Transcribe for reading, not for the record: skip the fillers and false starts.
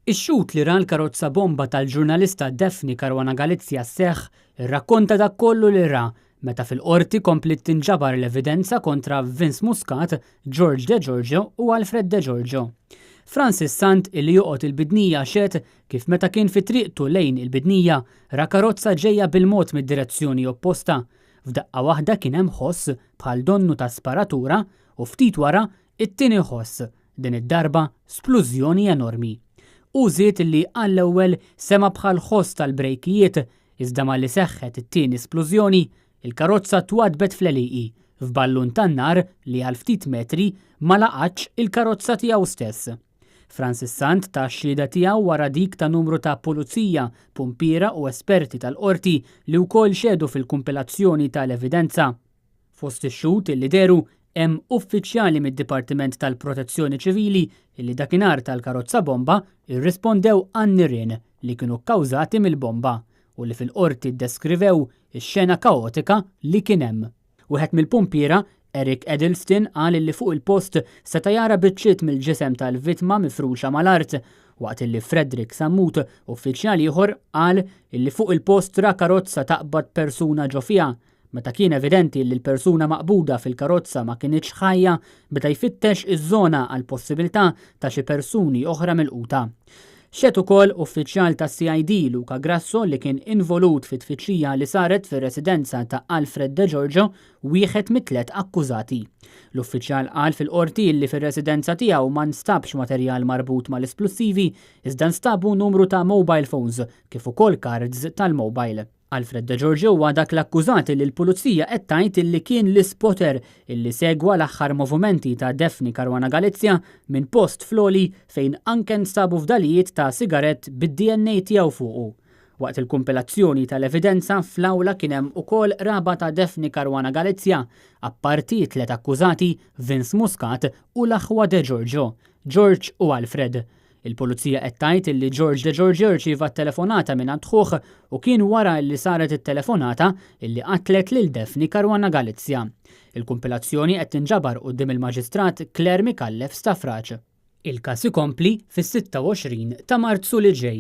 Ix-xut li ra l-karozza bomba tal-ġurnalista Daphne Caruana Galizia seħħ irrakkonta dak kollu li ra meta fil-qorti komplet tinġabar l-evidenza kontra Vince Muscat, George De Giorgio u Alfred De Giorgio. Francis Sant illi joqgħod il-bidnija xed kif meta kien fi triqtu lejn il-bidnija ra karozza ġejja bil-mod mid-direzzjoni opposta. F'daqqa waħda kien hemm ħoss bħal donnu ta' sparatura u ftit wara it-tieni ħoss, din id-darba splużjoni enormi. U żied illi għall-ewwel sema bħal ħoss tal-brejkijiet iżda malli seħħet it-tieni splużjoni, il-karozza twadbet fl-eliqi f'ballun tan-nar li għal ftit metri ma laqatx il-karozza tiegħu stess. Francis Sant ta' xhieda tiegħu wara dik ta' numru ta' pulizija, pumpiera u esperti tal-qorti li wkoll xedu fil-kumpilazzjoni tal-evidenza. Fost ix-xhud illi deru hemm uffiċjali mid-Dipartiment tal-Protezzjoni Ċivili illi dakinhar tal-karozza bomba irrispondew għan-nirien li kienu kkawżati mill-bomba u li fil-qorti ddeskrivew ix-xena kaotika li kien hemm. Wieħed mill-pumpiera, Eric Edelston, qal li fuq il-post seta' jara biċċiet mill-ġisem tal-vittma mifruxa mal-art, waqt illi Frederick Sammut, uffiċjali ieħor, qal li fuq il-post ra karozza taqbad persuna ġo fiha. Meta kien evidenti li l-persuna maqbuda fil-karozza ma kienx ħajja, beda jfittex iż-żona għal possibilità ta' xi persuni oħra milquta. Xed ukoll uffiċjal ta' CID Luca Grasso li kien involut fit-tfittxija li saret fir-residenza ta' Alfred De Giorgio wieħed mit-tliet akkużati. L-uffiċjal qal fil-qorti li fir-residenza tiegħu ma nstabx materjal marbut mal-esplussivi iżda nstabu numru ta' mobile phones kif ukoll cards tal-mobile. Alfred De Giorgio huwa dak l-akkużat li l-pulizija qed tgħid illi kien l-ispotter illi segwa l-aħħar movimenti ta' Daphne Caruana Galizia minn post floli fejn anke nstabu fdalijiet ta' sigarett bid-DNA tiegħu fuqu. Waqt il-kumpilazzjoni tal-evidenza fl-awla kien hemm ukoll raba ta' Daphne Caruana Galizia, apparti tliet akkużati Vince Muscat u l-aħwa De Giorgio, George u Alfred. Il-pulizija qed tgħid li George De Giorgio rċieva telefonata minn ħuħ u kien wara li saret it-telefonata illi qatlet lil Daphne Caruana Galizia. Il-kumpilazzjoni qed tinġabar quddiem il-Maġistrat Claire Micallef Staffraġ. Il-każ ikompli fis-26 ta' Marzu li ġej.